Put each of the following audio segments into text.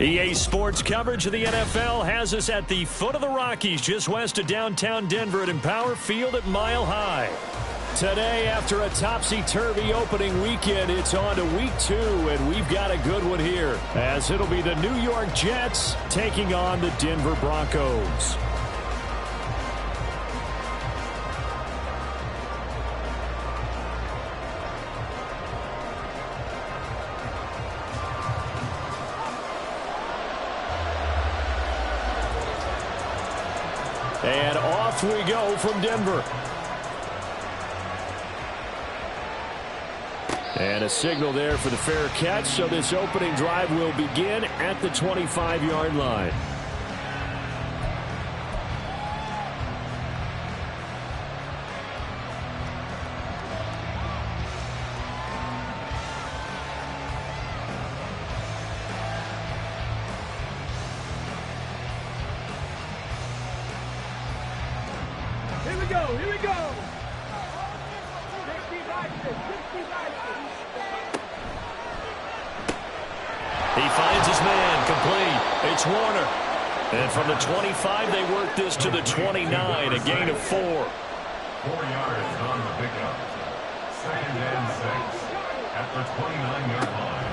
EA Sports coverage of the NFL has us at the foot of the Rockies, just west of downtown Denver at Empower Field at Mile High. Today, after a topsy-turvy opening weekend, it's on to week 2, and we've got a good one here, as it'll be the New York Jets taking on the Denver Broncos. And off we go from Denver. And a signal there for the fair catch, so this opening drive will begin at the 25-yard line. Here we go. He finds his man, complete. It's Warner. And from the 25, they work this to the 29, a gain of 4. 4 yards on the pickup. 2nd and 6 at the 29-yard line.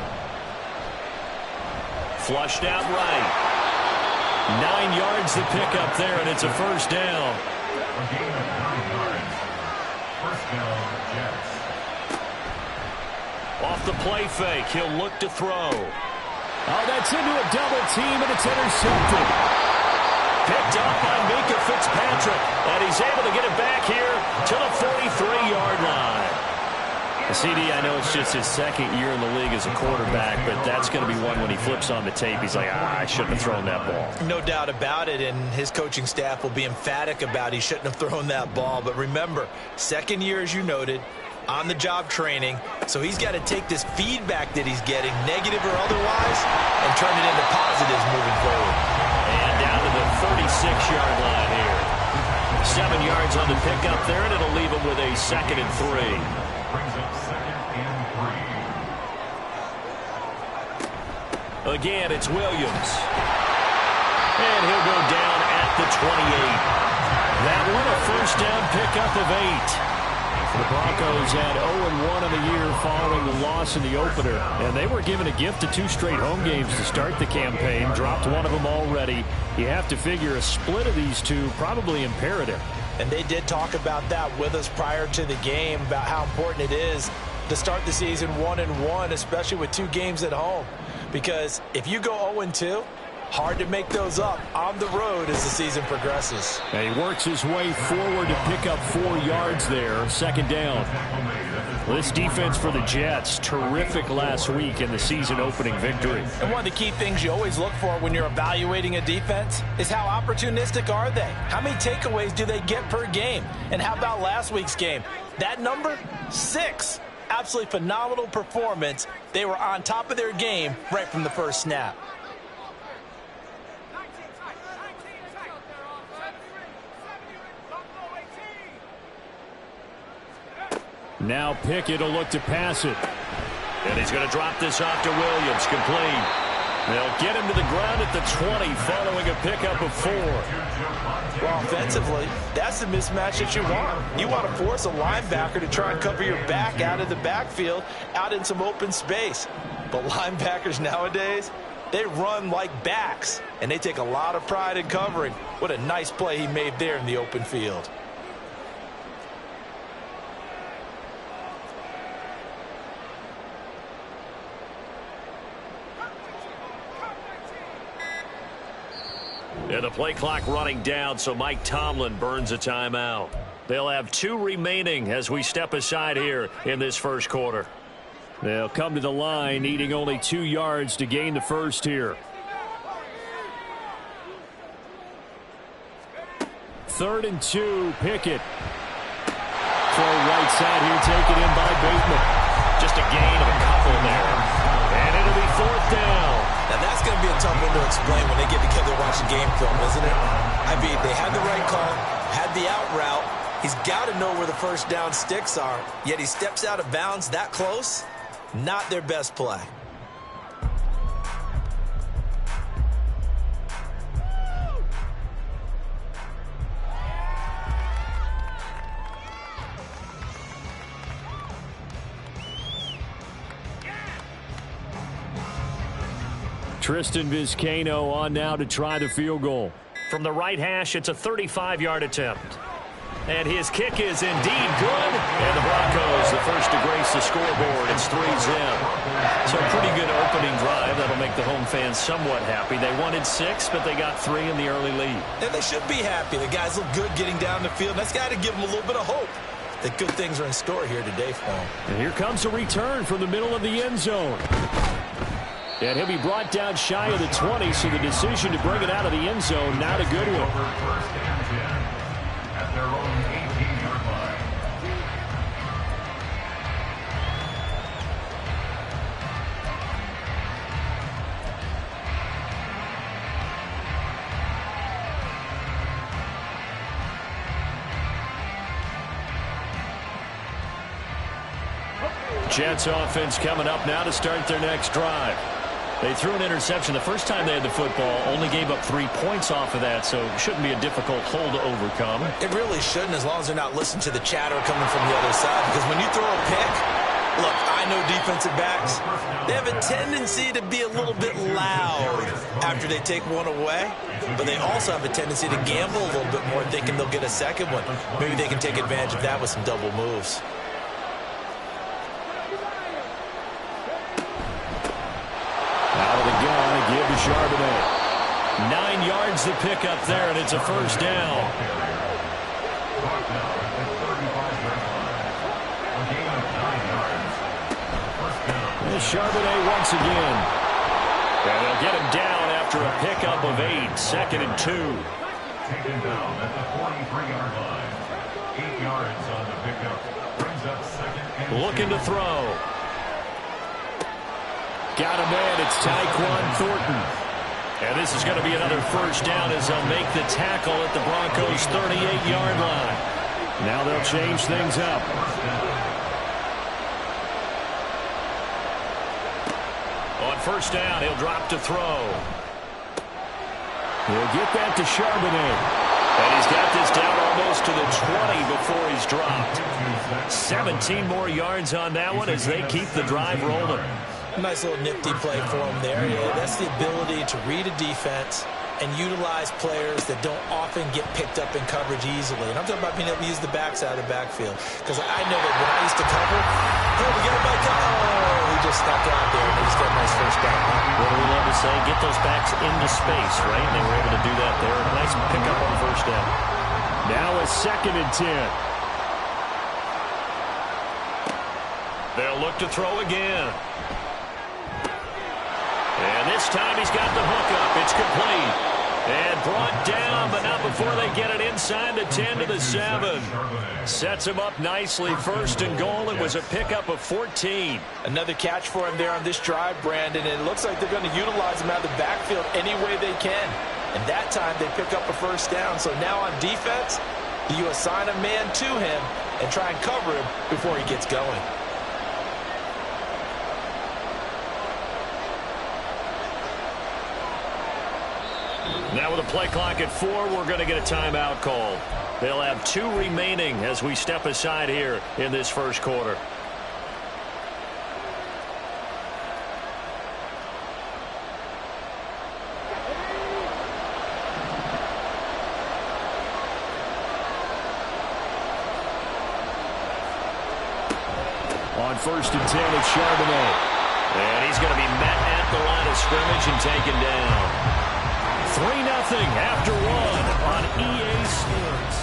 Flushed out right. 9 yards the pickup there, and it's a first down. A gain of 9 yards. First down, Jets. Off the play fake, he'll look to throw. Oh, that's into a double team, and it's intercepted. Picked up by Mika Fitzpatrick, and he's able to get it back here to the 43-yard line. CD, I know it's just his 2nd year in the league as a quarterback, but that's going to be one when he flips on the tape. He's like, I shouldn't have thrown that ball. No doubt about it, and his coaching staff will be emphatic about he shouldn't have thrown that ball. But remember, 2nd year, as you noted, on-the-job training, so he's got to take this feedback that he's getting, negative or otherwise, and turn it into positives moving forward. And down to the 36-yard line here. 7 yards on the pickup there, and it'll leave him with a 2nd and 3. Brings up 2nd and 3. Again, it's Williams. And he'll go down at the 28. That one, a first down pickup of 8. The Broncos had 0-1 in the year following the loss in the opener. And they were given a gift of 2 straight home games to start the campaign. Dropped one of them already. You have to figure a split of these two probably imperative. And they did talk about that with us prior to the game, about how important it is to start the season 1-1, especially with 2 games at home. Because if you go 0-2, hard to make those up on the road as the season progresses. And he works his way forward to pick up 4 yards there. 2nd down. This defense for the Jets, terrific last week in the season-opening victory. And one of the key things you always look for when you're evaluating a defense is how opportunistic are they? How many takeaways do they get per game? And how about last week's game? That number, 6. Absolutely phenomenal performance. They were on top of their game right from the first snap. Now Pickett will look to pass it. And he's going to drop this off to Williams. Complete. They'll get him to the ground at the 20 following a pickup of 4. Well, offensively, that's the mismatch that you want. You want to force a linebacker to try and cover your back out of the backfield, out in some open space. But linebackers nowadays, they run like backs, and they take a lot of pride in covering. What a nice play he made there in the open field. And the play clock running down, so Mike Tomlin burns a timeout. They'll have 2 remaining as we step aside here in this first quarter. They'll come to the line, needing only 2 yards to gain the first here. 3rd and 2, Pickett. Throw right side here, taken in by Bateman. Just a gain of a couple there. And it'll be 4th down. Now, that's going to be a tough one to explain when they get together and watch the game film, isn't it? I mean, they had the right call, had the out route. He's got to know where the first down sticks are, yet he steps out of bounds that close. Not their best play. Tristan Vizcaino on now to try the field goal. From the right hash, it's a 35-yard attempt. And his kick is indeed good. And the Broncos, the first to grace the scoreboard. It's 3-zip. So a pretty good opening drive. That'll make the home fans somewhat happy. They wanted 6, but they got 3 in the early lead. And they should be happy. The guys look good getting down the field. That's got to give them a little bit of hope that good things are in store here today for them. And here comes a return from the middle of the end zone. And he'll be brought down shy of the 20, so the decision to bring it out of the end zone, not a good one. First and 10 at their own 18-yard line. Jets offense coming up now to start their next drive. They threw an interception the first time they had the football, only gave up 3 points off of that, so it shouldn't be a difficult hole to overcome. It really shouldn't, as long as they're not listening to the chatter coming from the other side, because when you throw a pick, look, I know defensive backs, they have a tendency to be a little bit loud after they take one away, but they also have a tendency to gamble a little bit more, thinking they'll get a second one. Maybe they can take advantage of that with some double moves. Out of the gun, a give to Charbonnet. 9 yards to pick up there, and it's a first down. And Charbonnet once again. And they'll get him down after a pickup of 8, 2nd and 2. Taken down at the 43-yard line. 8 yards on the pickup. Brings up 2nd and 2. Looking to throw. Got a man, it's Tyquan Thornton. And this is going to be another first down as they'll make the tackle at the Broncos' 38-yard line. Now they'll change things up. On first down, he'll drop to throw. He'll get that to Charbonnet. And he's got this down almost to the 20 before he's dropped. 17 more yards on that one as they keep the drive rolling. Nice little nifty play for him there. Yeah, that's the ability to read a defense and utilize players that don't often get picked up in coverage easily. And I'm talking about being able to use the backside of the backfield. Because I know that when I used to cover, hey, we get him back up. Oh, he just stuck out there and he just got a nice first down. What do we love to say? Get those backs into space, right? And they were able to do that there. Nice pickup on first down. Now a 2nd and 10. They'll look to throw again. And this time he's got the hookup. It's complete. And brought down, but not before they get it inside the 10 to the 7. Sets him up nicely. 1st and goal. It was a pickup of 14. Another catch for him there on this drive, Brandon. And it looks like they're going to utilize him out of the backfield any way they can. And that time they pick up a first down. So now on defense, you assign a man to him and try and cover him before he gets going. Now with a play clock at 4, we're going to get a timeout called. They'll have 2 remaining as we step aside here in this first quarter. On 1st and 10, it's Charbonnet. And he's going to be met at the line of scrimmage and taken down. 3-0 after 1 on EA Sports.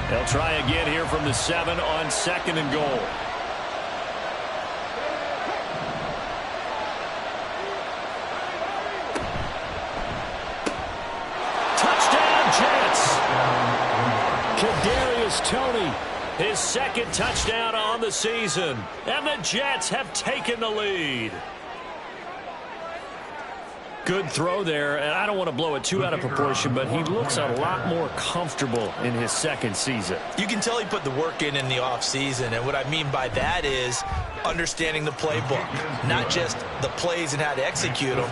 They'll try again here from the 7 on 2nd and goal. Touchdown, Jets! Kadarius Toney. His 2nd touchdown on the season. And the Jets have taken the lead. Good throw there, and I don't want to blow it too out of proportion, but he looks a lot more comfortable in his second season. You can tell he put the work in the offseason, and what I mean by that is understanding the playbook. Not just the plays and how to execute them,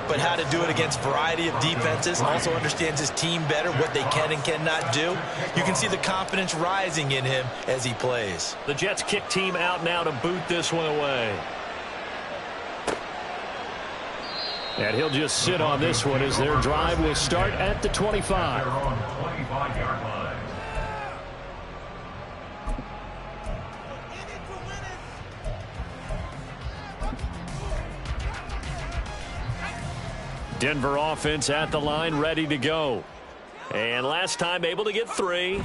but how to do it against a variety of defenses. Also understands his team better, what they can and cannot do. You can see the confidence rising in him as he plays. The Jets kick team out now to boot this one away. And he'll just sit on this one as their drive will start at the 25. They're on the 25-yard line. Denver offense at the line, ready to go. And last time able to get 3.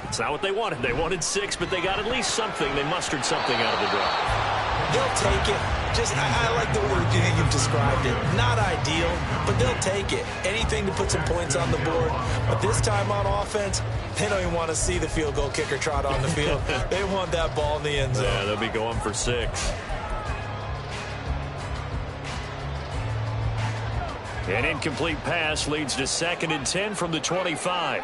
It's not what they wanted. They wanted 6, but they got at least something. They mustered something out of the drive. They'll take it. I like the way you've described it. Not ideal, but they'll take it. Anything to put some points on the board. But this time on offense, they don't even want to see the field goal kicker trot on the field. They want that ball in the end zone. Yeah, they'll be going for 6. An incomplete pass leads to 2nd and 10 from the 25.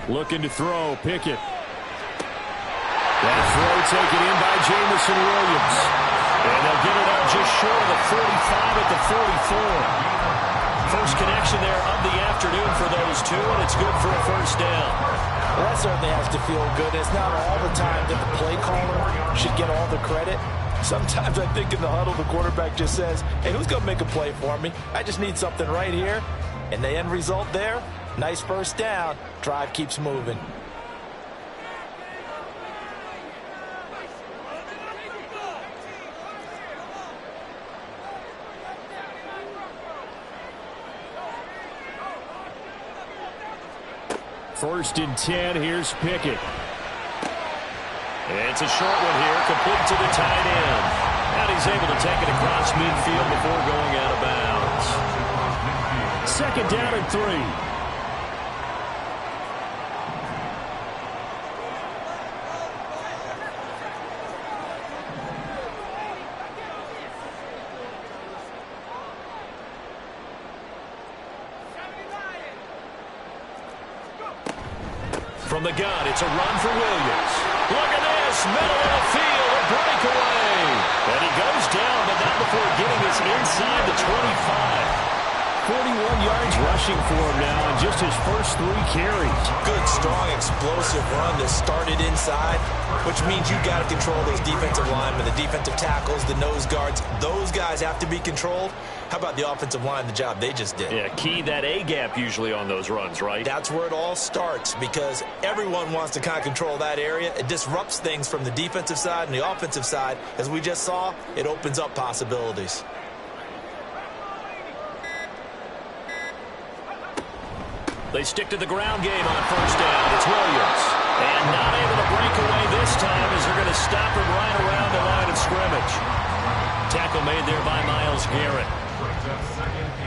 Looking to throw, Pickett. That throw taken in by Jamison Williams. And they'll get it out just short of the 45 at the 44. First connection there of the afternoon for those two, and it's good for a first down. Well, that certainly has to feel good. It's not all the time that the play caller should get all the credit. Sometimes I think in the huddle, the quarterback just says, hey, who's going to make a play for me? I just need something right here. And the end result there, nice first down. Drive keeps moving. First and 10, here's Pickett. And it's a short one here, complete to the tight end. And he's able to take it across midfield before going out of bounds. 2nd down and 3. From the gun, it's a run for Williams. Look at this, middle of the field, a breakaway. And he goes down, but not before getting us inside the 25. 41 yards rushing for him now in just his first 3 carries. Good, strong, explosive run that started inside, which means you got to control those defensive linemen, the defensive tackles, the nose guards. Those guys have to be controlled. How about the offensive line, the job they just did? Yeah, key that A-gap usually on those runs, right? That's where it all starts because everyone wants to kind of control that area. It disrupts things from the defensive side and the offensive side. As we just saw, it opens up possibilities. They stick to the ground game on first down. It's Williams. And not able to break away this time as they're going to stop him right around the line of scrimmage. Tackle made there by Myles Garrett.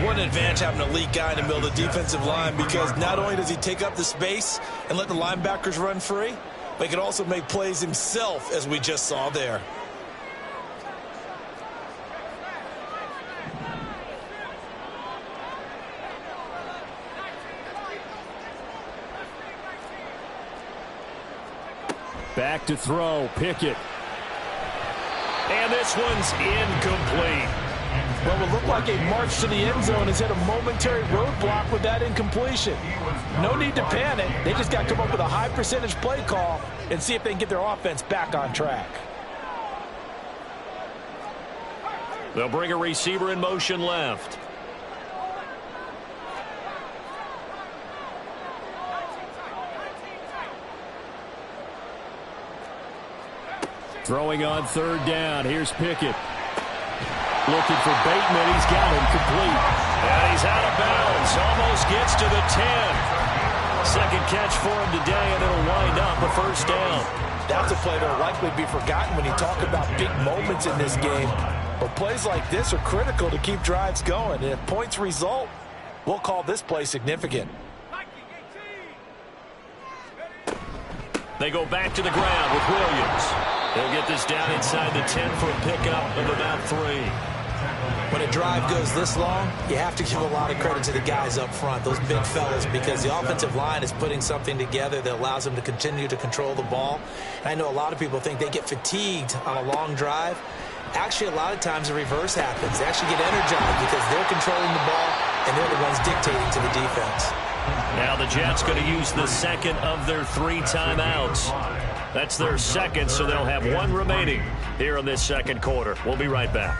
What an advantage having an elite guy in the middle of the defensive line because not only does he take up the space and let the linebackers run free, but he can also make plays himself as we just saw there. Back to throw, Pickett. And this one's incomplete. Well, it looked like a march to the end zone has hit a momentary roadblock with that incompletion. No need to panic. They just got to come up with a high percentage play call and see if they can get their offense back on track. They'll bring a receiver in motion left. Throwing on third down. Here's Pickett. Looking for Bateman. He's got him complete. And he's out of bounds. Almost gets to the 10. Second catch for him today, and it'll wind up a first down. That's a play that'll likely be forgotten when you talk about big moments in this game. But plays like this are critical to keep drives going. And if points result, We'll call this play significant. They go back to the ground with Williams. He'll get this down inside the 10 for a pickup of about 3. When a drive goes this long, you have to give a lot of credit to the guys up front, those big fellas, because the offensive line is putting something together that allows them to continue to control the ball. And I know a lot of people think they get fatigued on a long drive. Actually, a lot of times the reverse happens. They actually get energized because they're controlling the ball and they're the ones dictating to the defense. Now the Jets going to use the second of their 3 timeouts. That's their second, so they'll have 1 remaining here in this second quarter. We'll be right back.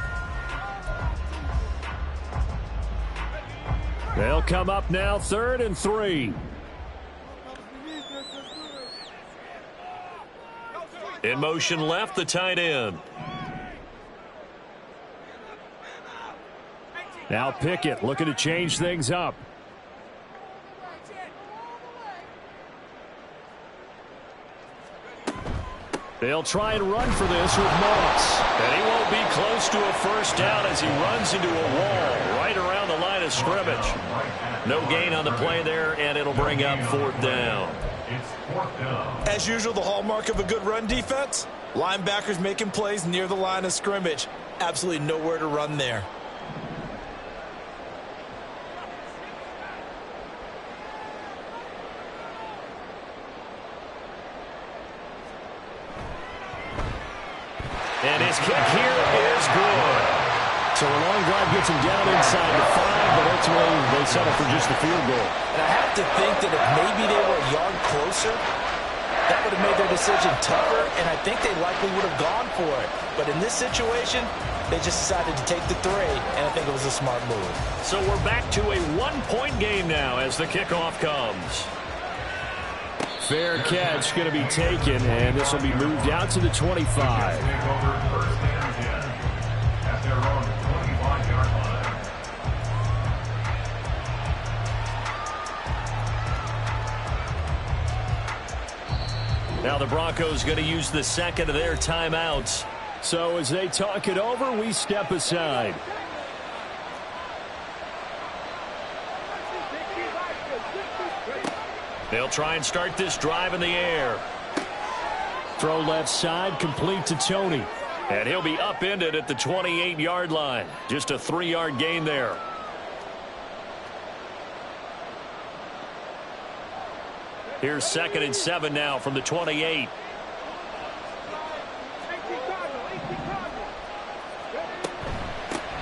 They'll come up now, 3rd and 3. In motion left, the tight end. Now Pickett looking to change things up. They'll try and run for this with Moss. And he won't be close to a first down as he runs into a wall right around the line of scrimmage. No gain on the play there, and it'll bring up 4th down. As usual, the hallmark of a good run defense, linebackers making plays near the line of scrimmage. Absolutely nowhere to run there. And his kick here is good. So a long drive gets him down inside the 5, but ultimately they settle for just the field goal. And I have to think that if maybe they were a yard closer, that would have made their decision tougher, and I think they likely would have gone for it. But in this situation, they just decided to take the 3, and I think it was a smart move. So we're back to a 1-point game now as the kickoff comes. Fair catch going to be taken, and this will be moved out to the 25. Now the Broncos going to use the second of their timeouts. So as they talk it over, we step aside. They'll try and start this drive in the air. Throw left side, complete to Tony. And he'll be upended at the 28-yard line. Just a 3-yard gain there. Here's 2nd and 7 now from the 28.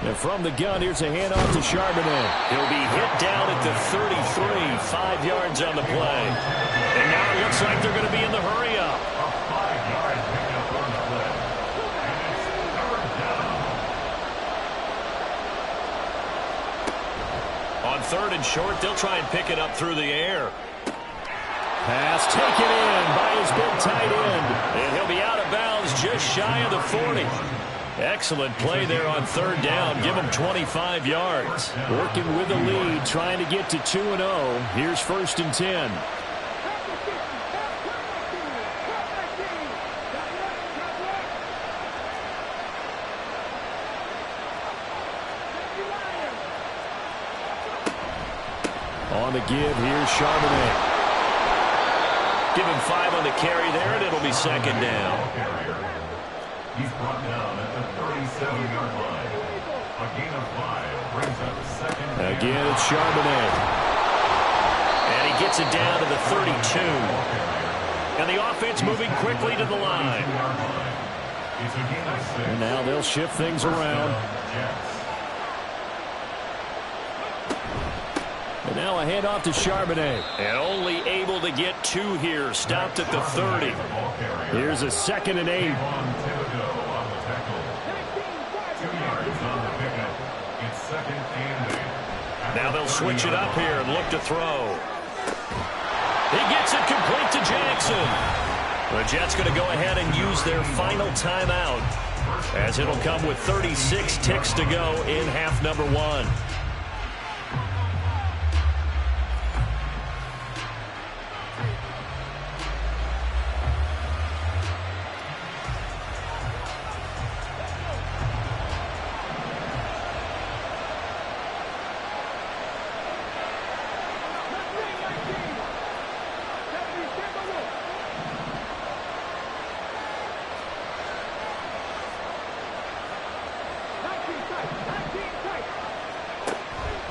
And from the gun, here's a handoff to Charbonnet. He'll be hit down at the 33, 5 yards on the play. And now it looks like they're going to be in the hurry-up. On 3rd and short, they'll try and pick it up through the air. Pass taken in by his big tight end. And he'll be out of bounds just shy of the 40. Excellent play there on 3rd down. Give him 25 yards. Working with the lead, trying to get to 2-0. Here's 1st and 10. On the give, here's Charbonnet. Give him 5 on the carry there, and it'll be 2nd down. He's brought down at the 37-yard line. A gain of 5 brings up 2nd. Again, it's Charbonnet. And he gets it down to the 32. And the offense moving quickly to the line. And now they'll shift things around. And now a handoff to Charbonnet. And only able to get 2 here. Stopped at the 30. Here's a 2nd and 8. Now they'll switch it up here and look to throw. He gets it complete to Jackson. The Jets going to go ahead and use their final timeout, as it'll come with 36 ticks to go in half number 1.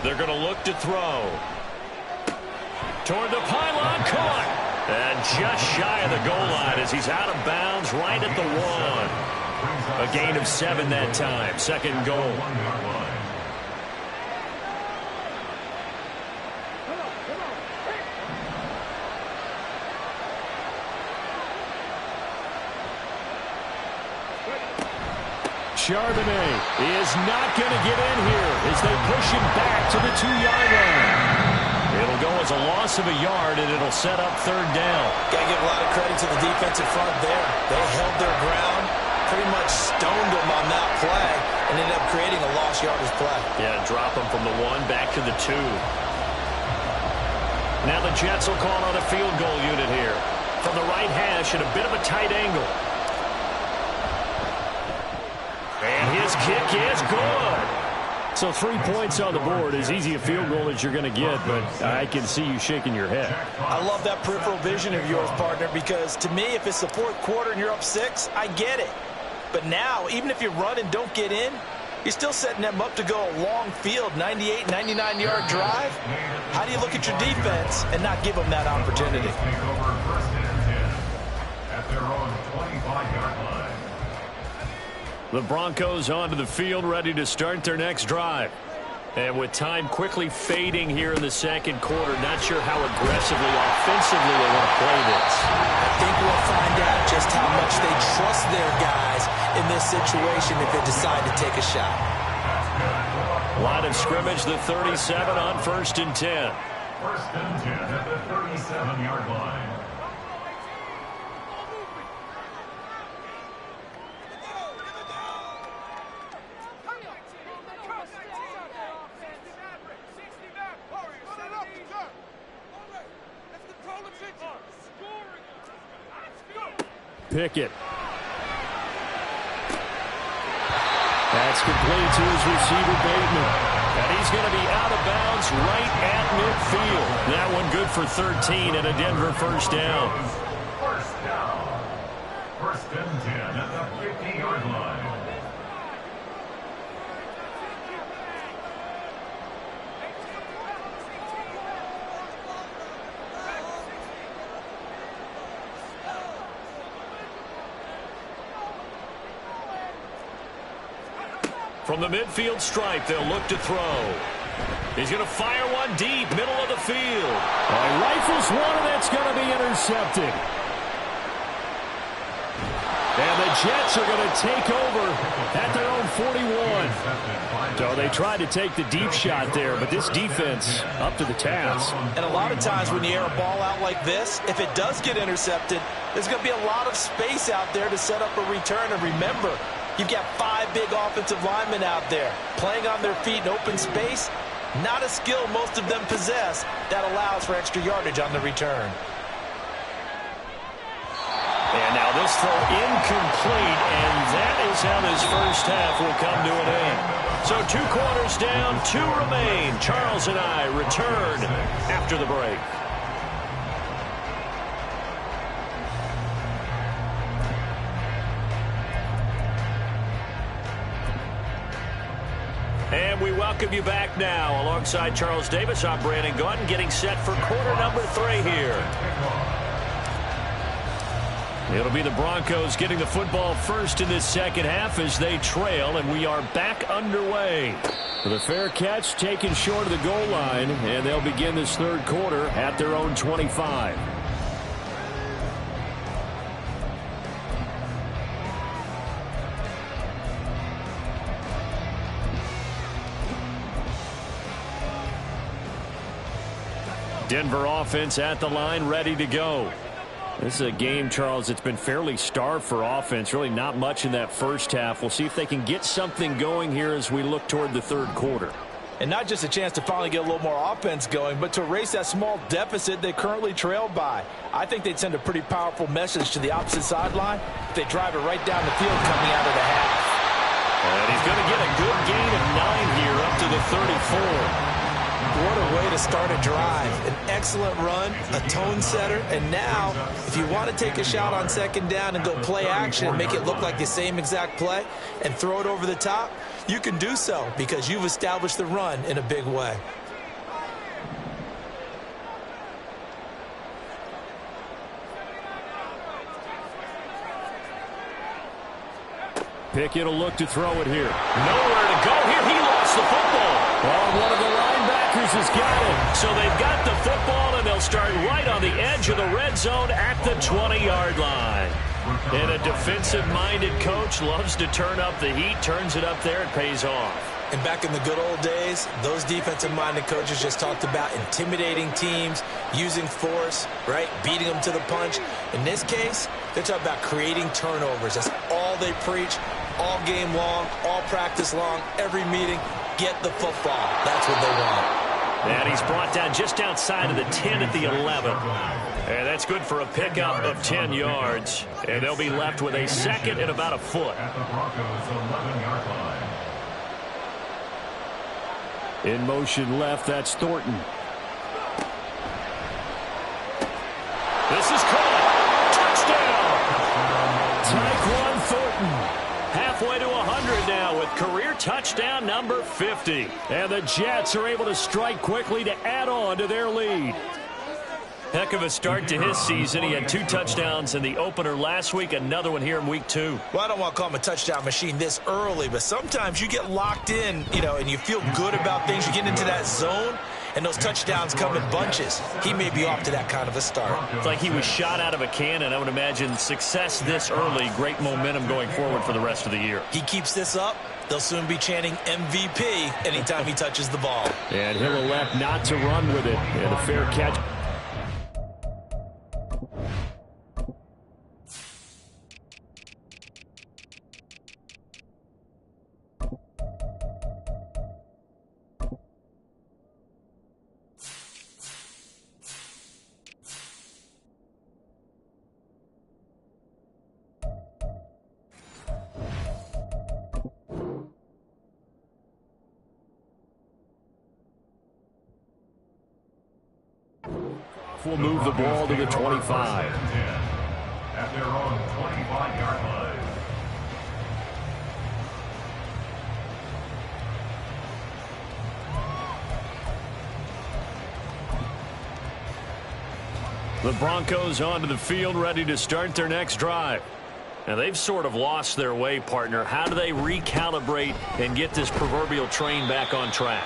They're going to look to throw. Toward the pylon, caught. And just shy of the goal line as he's out of bounds right at the 1. A gain of 7 that time. Second goal. Charbonnet is not going to get in here as they push him back to the 2-yard line. It'll go as a loss of a yard, and it'll set up third down. Got to give a lot of credit to the defensive front there. They held their ground, pretty much stoned them on that play, and ended up creating a lost yardage play. Yeah, drop them from the 1 back to the 2. Now the Jets will call on a field goal unit here. From the right hash at a bit of a tight angle. And his kick is good. So 3 points on the board, as easy a field goal as you're going to get, but I can see you shaking your head. I love that peripheral vision of yours, partner, because to me, if it's the 4th quarter and you're up 6, I get it. But now, even if you run and don't get in, you're still setting them up to go a long field, 98, 99-yard drive. How do you look at your defense and not give them that opportunity? At their own 25-yard line. The Broncos onto the field, ready to start their next drive. And with time quickly fading here in the second quarter, not sure how aggressively, offensively they want to play this. I think we'll find out just how much they trust their guys in this situation if they decide to take a shot. Line of scrimmage, the 37 on 1st and 10. 1st and 10 at the 37-yard line. Pickett. That's complete to his receiver, Bateman. And he's going to be out of bounds right at midfield. That one good for 13 and a Denver first down. First down. 1st and 10 at the 50-yard line. From the midfield stripe, they'll look to throw. He's going to fire one deep, middle of the field. Rifles one, and that's going to be intercepted. And the Jets are going to take over at their own 41. So they tried to take the deep shot there, but this defense up to the task. And a lot of times when you air a ball out like this, if it does get intercepted, there's going to be a lot of space out there to set up a return. And remember, you've got 5 big offensive linemen out there playing on their feet in open space. Not a skill most of them possess that allows for extra yardage on the return. And now this throw incomplete, and that is how this first half will come to an end. So 2 quarters down, 2 remain. Charles and I return after the break. And we welcome you back now. Alongside Charles Davis, I'm Brandon Gaudin, getting set for quarter number 3 here. It'll be the Broncos getting the football first in this second half as they trail, and we are back underway. With a fair catch taken short of the goal line, and they'll begin this third quarter at their own 25. Denver offense at the line, ready to go. This is a game, Charles, that's been fairly starved for offense. Really not much in that first half. We'll see if they can get something going here as we look toward the third quarter. And not just a chance to finally get a little more offense going, but to erase that small deficit they currently trailed by. I think they'd send a pretty powerful message to the opposite sideline if they drive it right down the field coming out of the half. And he's going to get a good gain of 9 here up to the 34. What a way to start a drive. An excellent run, a tone setter, and now, if you want to take a shot on second down and go play action and make it look like the same exact play and throw it over the top, you can do so because you've established the run in a big way. Pickett will look to throw it here. Nowhere to go here. He lost the football. Oh, one of the linebackers has got it. So they've got the football, and they'll start right on the edge of the red zone at the 20-yard line. And a defensive-minded coach loves to turn up the heat, turns it up there, it pays off. And back in the good old days, those defensive-minded coaches just talked about intimidating teams, using force, right, beating them to the punch. In this case, they're talking about creating turnovers. That's all they preach, all game long, all practice long, every meeting. Get the football. That's what they want. And he's brought down just outside of the 10 at the 11. And that's good for a pickup of 10 yards. And they'll be left with a second and about a foot. At the Broncos' 11-yard line. In motion left, that's Thornton. This is caught. Touchdown. Tyquan Thornton. Halfway to 100 now with career touchdown number 50. And the Jets are able to strike quickly to add on to their lead. Heck of a start to his season. He had 2 touchdowns in the opener last week, another one here in week 2. Well, I don't want to call him a touchdown machine this early, but sometimes you get locked in, and you feel good about things. You get into that zone, and those touchdowns come in bunches. He may be off to that kind of a start. It's like he was shot out of a cannon. I would imagine success this early, great momentum going forward for the rest of the year. He keeps this up, they'll soon be chanting MVP anytime he touches the ball. And he'll elect not to run with it. And a fair catch. Will move the ball to the 25. At their own 25-yard line. The Broncos onto the field, ready to start their next drive. Now, they've sort of lost their way, partner. How do they recalibrate and get this proverbial train back on track?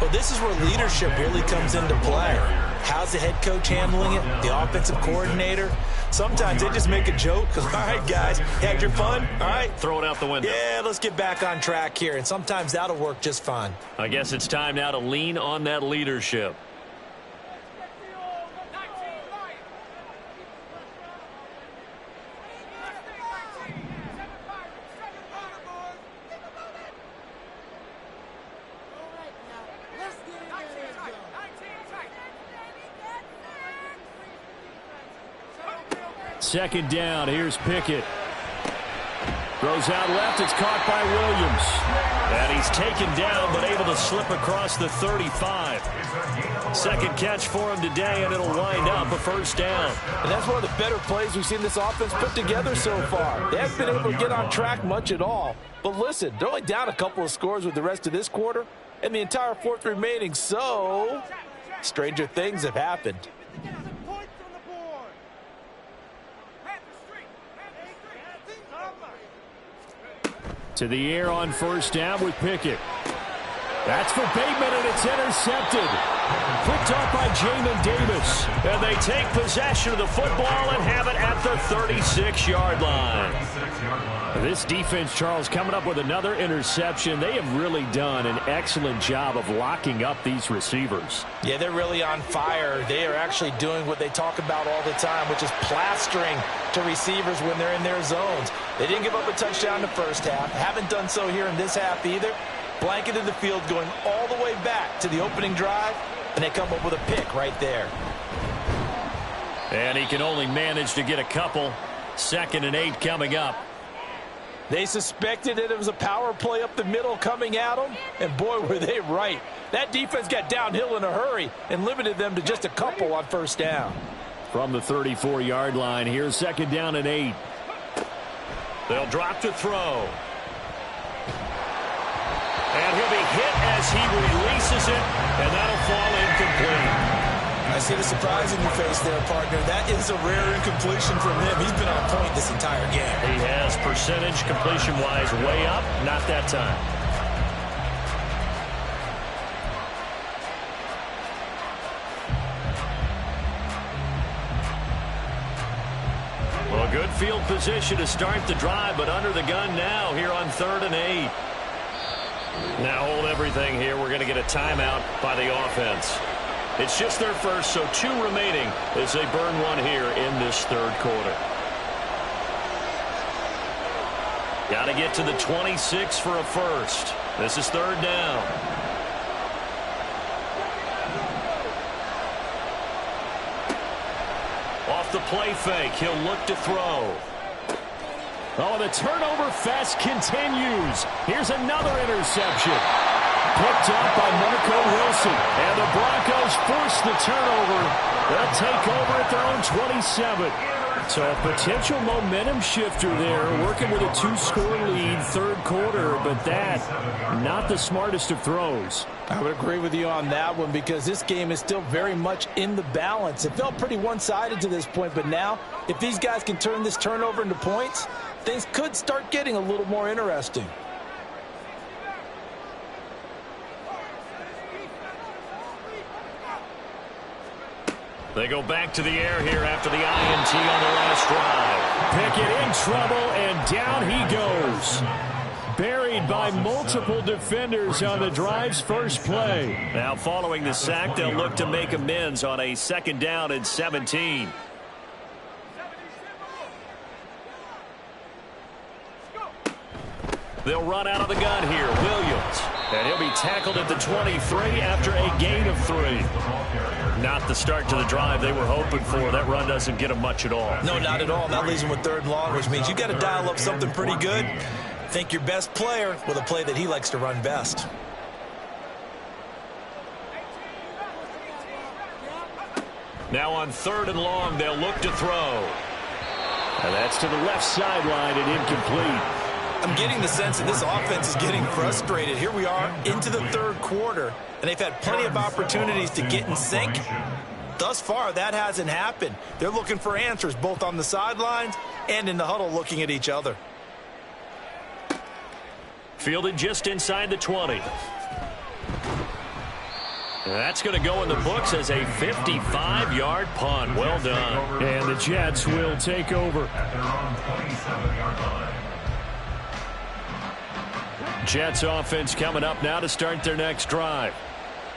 Well, this is where leadership really comes into play. How's the head coach handling it? The offensive coordinator? Sometimes they just make a joke. All right, guys, had your fun? All right. Throw it out the window. Yeah, let's get back on track here. And sometimes that'll work just fine. I guess it's time now to lean on that leadership. Second down, here's Pickett. Throws out left, it's caught by Williams. And he's taken down, but able to slip across the 35. Second catch for him today, and it'll wind up a first down. And that's one of the better plays we've seen this offense put together so far. They haven't been able to get on track much at all. But listen, they're only down a couple of scores with the rest of this quarter, and the entire fourth remaining, so stranger things have happened. To the air on first down with Pickett. That's for Bateman, and it's intercepted. Picked off by Jamin Davis. And they take possession of the football and have it at the 36-yard line. This defense, Charles, coming up with another interception. They have really done an excellent job of locking up these receivers. Yeah, they're really on fire. They are actually doing what they talk about all the time, which is plastering to receivers when they're in their zones. They didn't give up a touchdown in the first half. Haven't done so here in this half either. Blanketed the field going all the way back to the opening drive, and they come up with a pick right there. And he can only manage to get a couple. 2nd and 8 coming up. They suspected that it was a power play up the middle coming at them, and boy, were they right. That defense got downhill in a hurry and limited them to just a couple on first down. From the 34-yard line, here's 2nd down and 8. They'll drop to throw. And he'll be hit as he releases it, and that'll fall incomplete. I see the surprise in your face there, partner. That is a rare incompletion from him. He's been on point this entire game. He has percentage completion-wise way up, not that time. Well, good field position to start the drive, but under the gun now here on 3rd and 8. Now hold everything here. We're going to get a timeout by the offense. It's just their first, so 2 remaining as they burn one here in this 3rd quarter. Got to get to the 26 for a first. This is 3rd down. Off the play fake, he'll look to throw. Oh, the turnover fest continues. Here's another interception. Picked up by Marco Wilson. And the Broncos force the turnover. They'll take over at their own 27. So a potential momentum shifter there, working with a 2-score lead, 3rd quarter, but that, not the smartest of throws. I would agree with you on that one because this game is still very much in the balance. It felt pretty one-sided to this point, but now, if these guys can turn this turnover into points, things could start getting a little more interesting. They go back to the air here after the INT on the last drive. Pickett in trouble, and down he goes. Buried by multiple defenders on the drive's first play. Now following the sack, they'll look to make amends on a 2nd down and 17. They'll run out of the gun here. Williams. And he'll be tackled at the 23 after a gain of 3. Not the start to the drive they were hoping for. That run doesn't get them much at all. No, not at all. That leaves them with 3rd and long, which means you got to dial up something pretty good. Think your best player with a play that he likes to run best. Now on 3rd and long, they'll look to throw. And that's to the left sideline and incomplete. I'm getting the sense that this offense is getting frustrated. Here we are into the 3rd quarter, and they've had plenty of opportunities to get in sync. Thus far, that hasn't happened. They're looking for answers both on the sidelines and in the huddle looking at each other. Fielded just inside the 20. That's going to go in the books as a 55-yard punt. Well done. And the Jets will take over. At their own 27-yard line. Jets offense coming up now to start their next drive.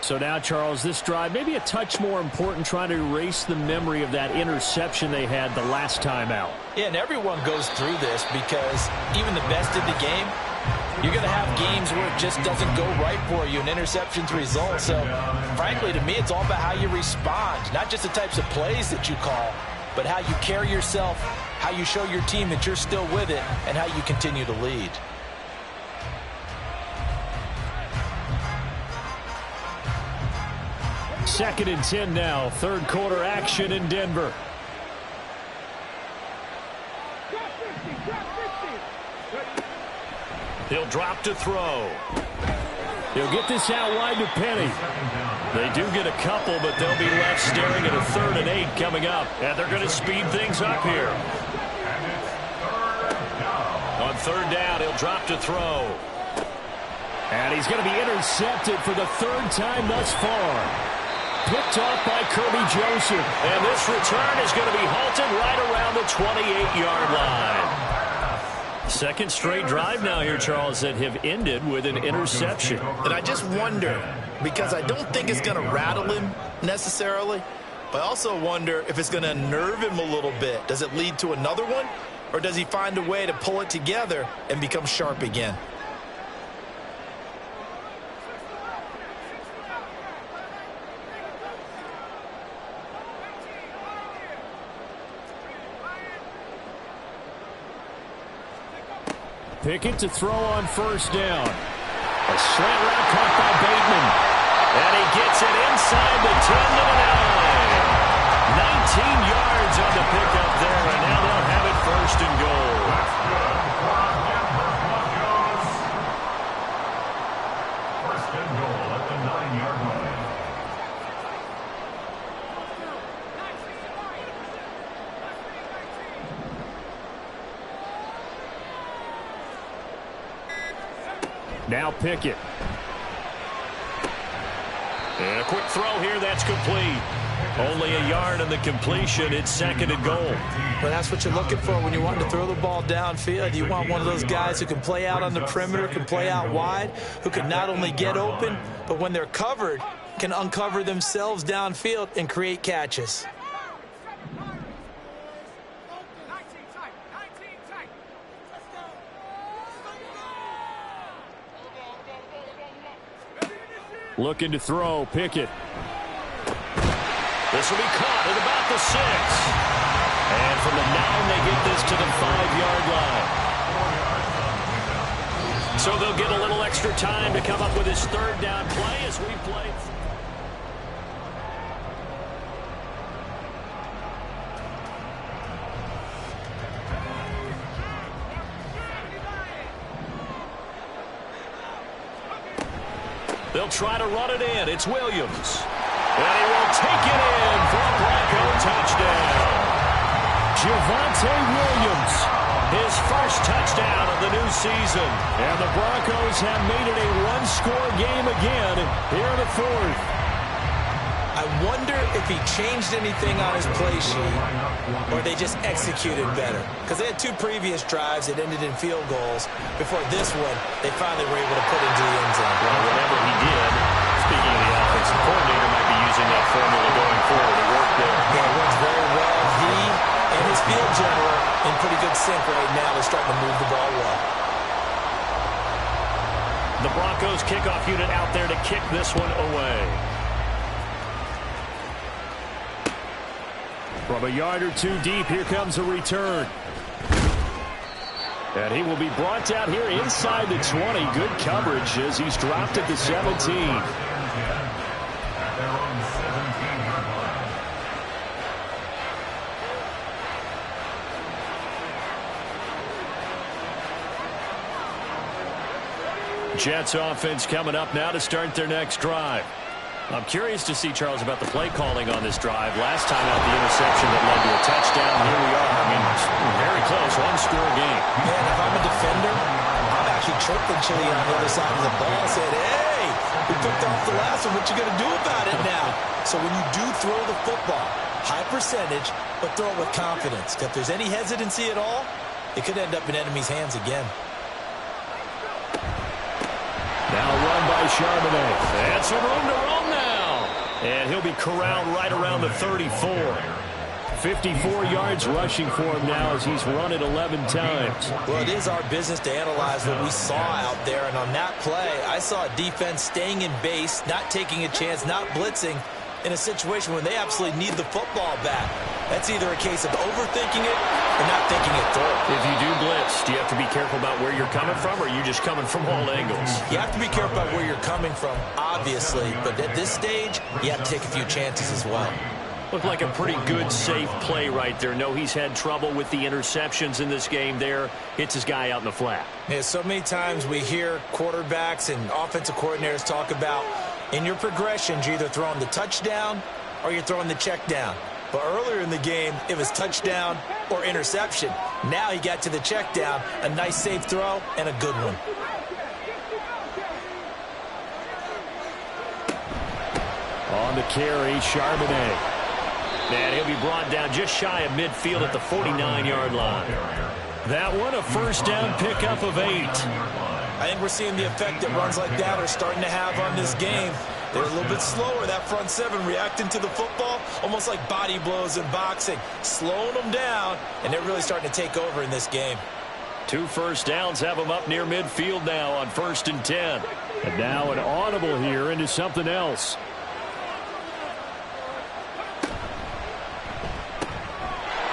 So now, Charles, this drive maybe a touch more important, trying to erase the memory of that interception they had the last time out. Yeah, and everyone goes through this because even the best in the game, you're going to have games where it just doesn't go right for you, and interceptions result. So, frankly, to me, it's all about how you respond, not just the types of plays that you call, but how you carry yourself, how you show your team that you're still with it, and how you continue to lead. Second and 10 now. 3rd quarter action in Denver. He'll drop to throw. He'll get this out wide to Penny. They do get a couple, but they'll be left staring at a 3rd and 8 coming up. And they're going to speed things up here. On 3rd down, he'll drop to throw. And he's going to be intercepted for the 3rd time thus far. Picked off by Kirby Joseph. And this return is going to be halted right around the 28-yard line. Second straight drive now here, Charles, that have ended with an interception. And I just wonder, because I don't think it's going to rattle him necessarily, but I also wonder if it's going to nerve him a little bit. Does it lead to another one, or does he find a way to pull it together and become sharp again? Pickett to throw on first down. A slant route caught by Bateman. And he gets it inside the 10 to the 9. 19 yards on the pickup there, and now they'll have it first and goal. First and goal at the 9-yard line. Now Pickett. And a quick throw here, that's complete. Only a yard on the completion. It's second and goal. Well, that's what you're looking for when you want to throw the ball downfield. You want one of those guys who can play out on the perimeter, can play out wide, who can not only get open, but when they're covered, can uncover themselves downfield and create catches. Looking to throw, Pickett. This will be caught at about the 6. And from the 9, they get this to the 5-yard line. So they'll get a little extra time to come up with his third down play as we play. They'll try to run it in. It's Williams. And he will take it in for a Bronco touchdown. Javonte Williams, his first touchdown of the new season. And the Broncos have made it a one-score game again here in the fourth. I wonder if he changed anything on his play sheet or they just executed better. Because they had 2 previous drives that ended in field goals. Before this one, they finally were able to put into the end zone. Well, whatever he did, speaking of the offensive coordinator, might be using that formula going forward. It worked there. Yeah, it works very well. He and his field general in pretty good sync right now. They're starting to move the ball well. The Broncos kickoff unit out there to kick this one away. From a yard or 2 deep, here comes a return. And he will be brought down here inside the 20. Good coverage as he's dropped at the 17. At their own 17-yard line. Jets offense coming up now to start their next drive. I'm curious to see, Charles, about the play calling on this drive. Last time out, the interception that led to a touchdown. Here we are. I mean, very close, one-score game. Man, if I'm a defender, I'm actually chirping Chili on the other side of the ball and saying, hey, we picked off the last one. What you going to do about it now? So when you do throw the football, high percentage, but throw it with confidence. If there's any hesitancy at all, it could end up in enemy's hands again. Now run by Charbonnet. And some room to run now. And he'll be corralled right around the 34. 54 yards rushing for him now as he's run it 11 times. Well, it is our business to analyze what we saw out there. And on that play, I saw a defense staying in base, not taking a chance, not blitzing in a situation when they absolutely need the football back. That's either a case of overthinking it or not thinking it through. If you do blitz, do you have to be careful about where you're coming from, or are you just coming from all angles? You have to be careful about where you're coming from, obviously. But at this stage, you have to take a few chances as well. Looked like a pretty good, safe play right there. No, he's had trouble with the interceptions in this game there. Hits his guy out in the flat. Yeah, so many times we hear quarterbacks and offensive coordinators talk about in your progressions, you're either throwing the touchdown or you're throwing the check down. But earlier in the game, it was touchdown or interception. Now he got to the check down, a nice safe throw, and a good one. On the carry, Charbonnet. And he'll be brought down just shy of midfield at the 49-yard line. That one, a first down pickup of 8. I think we're seeing the effect that runs like that are starting to have on this game. They're a little bit slower, that front seven, reacting to the football, almost like body blows in boxing, slowing them down, and they're really starting to take over in this game. 2 first downs have them up near midfield now on 1st and 10. And now an audible here into something else.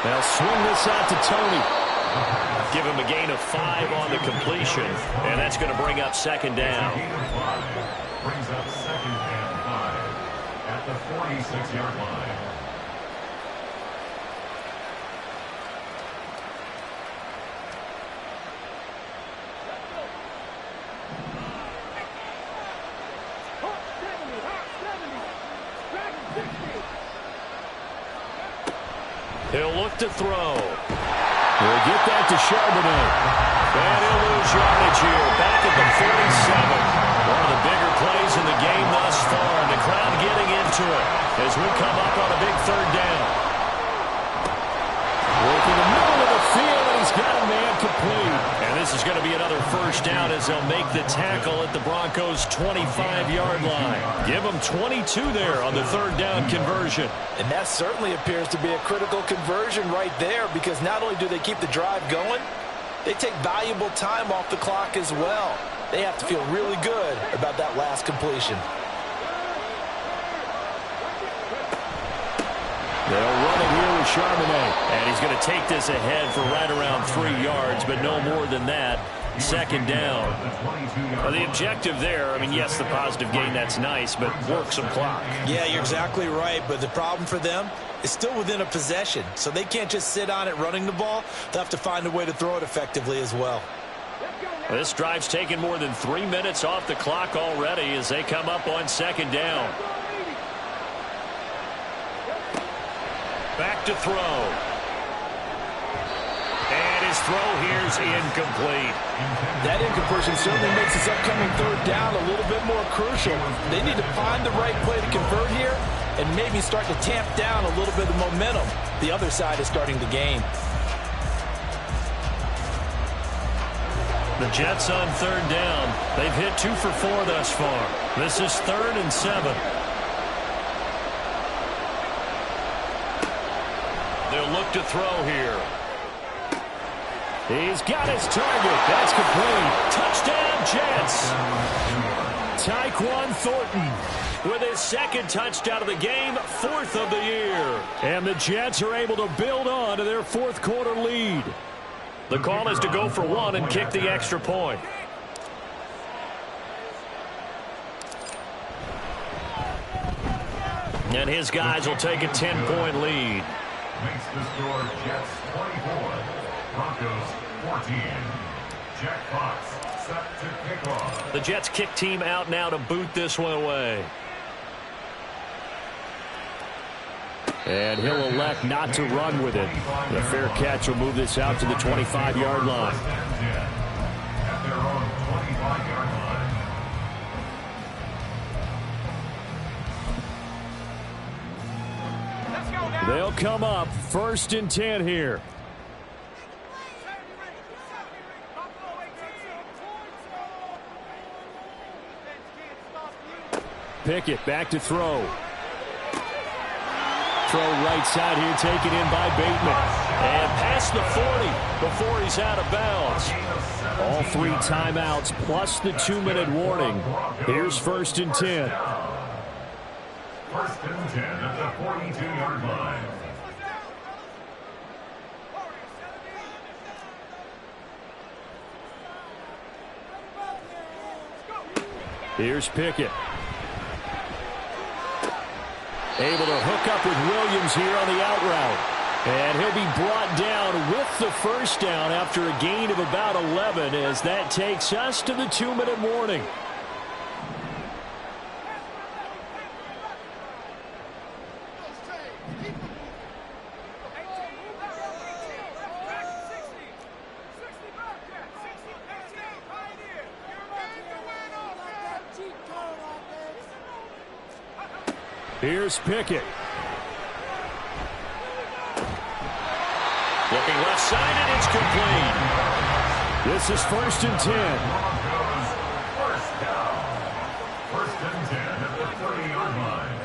They'll swing this out to Tony. Give him a gain of 5 on the completion, and that's going to bring up second down. Brings up second and 5 at the 46-yard line. He'll look to throw. We'll get that to Charbonnet. And he'll lose yardage here. Back at the 47. One of the bigger plays in the game thus far. And the crowd getting into it as we come up on a big third down. Working the middle of the field, and he's got a man complete. And this is going to be another first down as they'll make the tackle at the Broncos' 25-yard line. Give them 22 there on the third down conversion. And that certainly appears to be a critical conversion right there, because not only do they keep the drive going, they take valuable time off the clock as well. They have to feel really good about that last completion. They'll run it here with Charbonnet. And he's going to take this ahead for right around 3 yards, but no more than that. Second down. Well, the objective there, I mean, yes, the positive gain, that's nice, but work some clock. Yeah, you're exactly right, but the problem for them is still within a possession, so they can't just sit on it running the ball. They'll have to find a way to throw it effectively as well. This drive's taken more than 3 minutes off the clock already as they come up on second down. Back to throw. And his throw here's incomplete. That incompletion certainly makes this upcoming third down a little bit more crucial. They need to find the right play to convert here and maybe start to tamp down a little bit of momentum the other side is starting to gain. The Jets on third down. They've hit 2 for 4 thus far. This is 3rd and 7. They'll look to throw here. He's got his target. That's complete. Touchdown, Jets. Tyquan Thornton with his second touchdown of the game, 4th of the year. And the Jets are able to build on to their 4th quarter lead. The call is to go for 1 and kick the extra point. And his guys will take a 10-point lead. Makes the score Jets 24, Broncos 14. Jack Fox set to kick off. The Jets kick team out now to boot this one away. And he'll elect not to run with it. The fair catch will move this out to the 25-yard line. At their own 25-yard line. They'll come up 1st and 10 here. Pickett back to throw. Throw right side here, taken in by Bateman. And past the 40 before he's out of bounds. All 3 timeouts plus the 2-minute warning. Here's 1st and 10. 1st and 10 at the 42-yard line. Here's Pickett. Able to hook up with Williams here on the out route. And he'll be brought down with the first down after a gain of about 11 as that takes us to the 2-minute warning. Here's Pickett. Looking left side, and it's complete. This is 1st and 10. Broncos first down. 1st and 10 at the 30-yard line.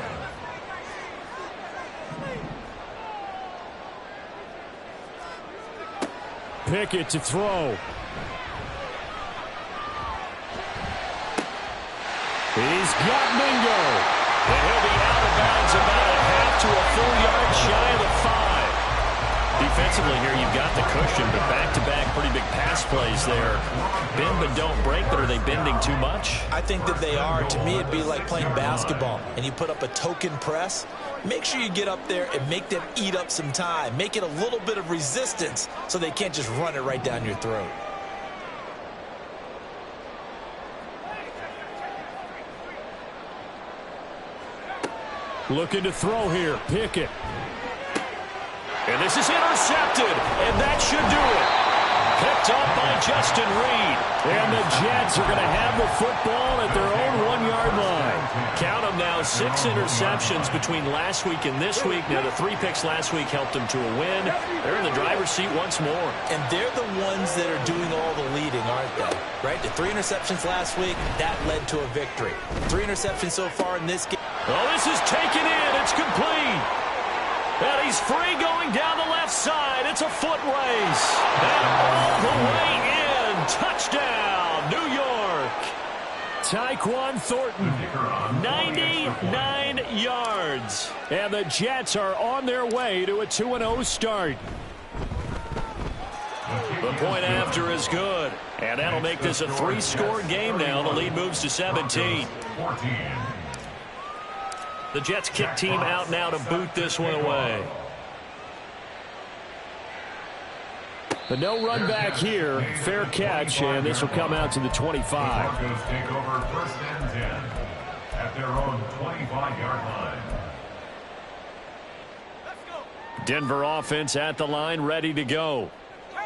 Pickett to throw. He's got Mingo. And he'll be out of bounds about a half to a full yard shy of the 5. defensively here, you've got the cushion, but back-to-back pretty big pass plays there. Bend but don't break, but are they bending too much? I think that they are. To me, it'd be like playing basketball, and you put up a token press. Make sure you get up there and make them eat up some time. Make it a little bit of resistance so they can't just run it right down your throat. Looking to throw here. Pickett. And this is intercepted, and that should do it. Picked up by Justin Reed. And the Jets are going to have the football at their own 1-yard line. Count them now, 6 interceptions between last week and this week. Now, the 3 picks last week helped them to a win. They're in the driver's seat once more. And they're the ones that are doing all the leading, aren't they? Right? The 3 interceptions last week, that led to a victory. 3 interceptions so far in this game. Oh, this is taken in. It's complete. And he's free going down the left side. It's a foot race. And all the way in. Touchdown, New York. Tyquan Thornton, 99 yards. And the Jets are on their way to a 2-0 start. The point after is good. And that'll make this a 3-score game now. The lead moves to 17. The Jets kick team out now to boot this one away. But no run back here. Fair catch, and this will come out to the 25. Broncos take over 1st and 10 at their own 25-yard line. Denver offense at the line, ready to go.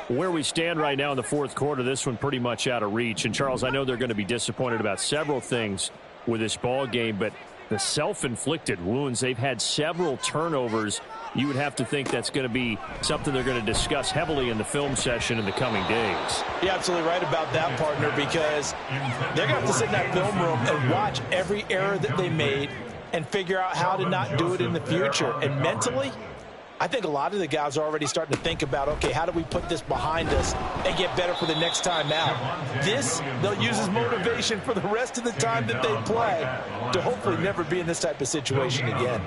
Where we stand right now in the 4th quarter, this one pretty much out of reach. And, Charles, I know they're going to be disappointed about several things with this ball game, but the self-inflicted wounds, they've had several turnovers. You would have to think that's going to be something they're going to discuss heavily in the film session in the coming days. You're absolutely right about that, partner, because they're going to have to sit in that film room and watch every error that they made and figure out how to not do it in the future. And mentally, I think a lot of the guys are already starting to think about, okay, how do we put this behind us and get better for the next time out? This, they'll use as motivation for the rest of the time that they play to hopefully never be in this type of situation again.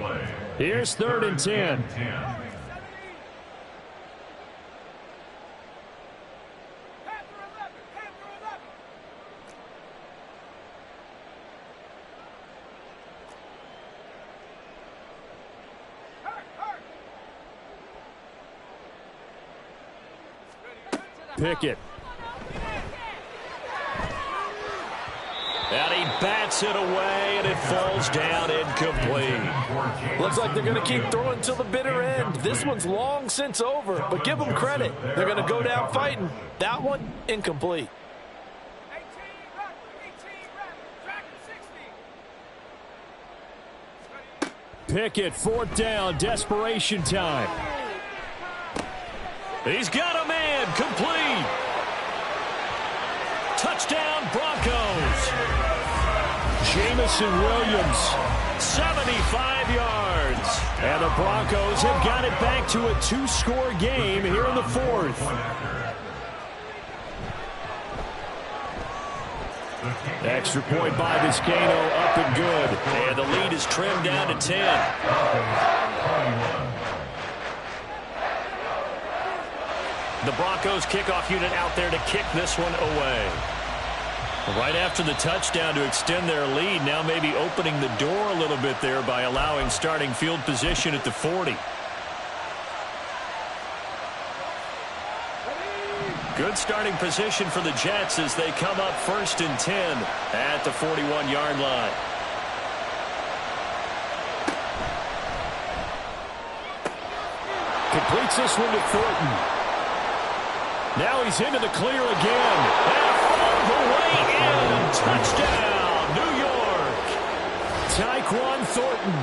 Here's 3rd and 10. Pickett. And he bats it away, and it falls down incomplete. Looks like they're going to keep throwing till the bitter end. This one's long since over, but give them credit. They're going to go down fighting. That one, incomplete. Pickett, 4th down, desperation time. He's got a man, complete. Touchdown, Broncos. Jamison Williams, 75 yards. And the Broncos have got it back to a 2-score game here in the 4th. Extra point by Vizcaino, up and good. And the lead is trimmed down to 10. The Broncos kickoff unit out there to kick this one away. Right after the touchdown to extend their lead, now maybe opening the door a little bit there by allowing starting field position at the 40. Good starting position for the Jets as they come up 1st and 10 at the 41-yard line. Completes this one to Thornton. Now he's into the clear again. And all the way in. Touchdown, New York. Tyquan Thornton,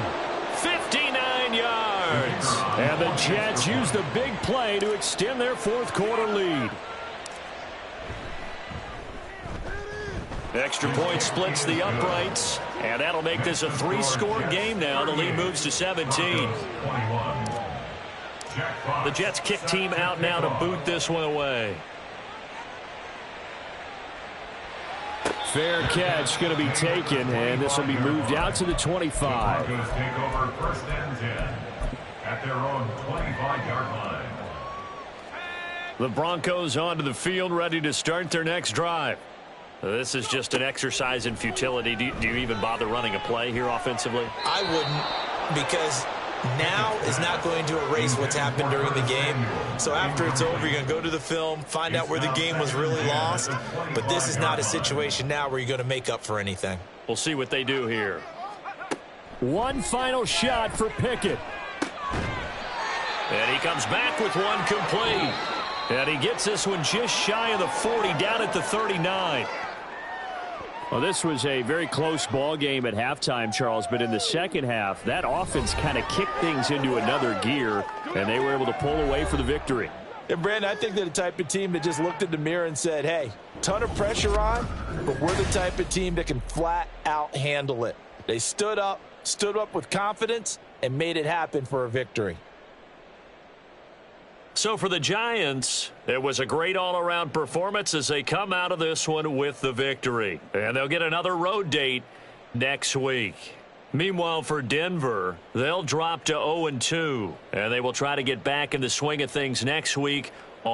59 yards. And the Jets use the big play to extend their 4th quarter lead. Extra point splits the uprights. And that'll make this a 3-score game now. The lead moves to 17. The Jets kick team out now to boot this one away. Fair catch going to be taken, and this will be moved out to the 25. Broncos take over 1st and 10 at their own 25-yard line. The Broncos onto the field, ready to start their next drive. This is just an exercise in futility. Do you even bother running a play here offensively? I wouldn't, because now is not going to erase what's happened during the game. So after it's over, you're going to go to the film, find out where the game was really lost. But this is not a situation now where you're going to make up for anything. We'll see what they do here. One final shot for Pickett. And he comes back with one complete. And he gets this one just shy of the 40, down at the 39. Well, this was a very close ball game at halftime, Charles, but in the second half, that offense kind of kicked things into another gear, and they were able to pull away for the victory. And, Brandon, I think they're the type of team that just looked in the mirror and said, hey, ton of pressure on, but we're the type of team that can flat out handle it. They stood up with confidence, and made it happen for a victory. So for the Giants, it was a great all-around performance as they come out of this one with the victory. And they'll get another road date next week. Meanwhile, for Denver, they'll drop to 0-2, and they will try to get back in the swing of things next week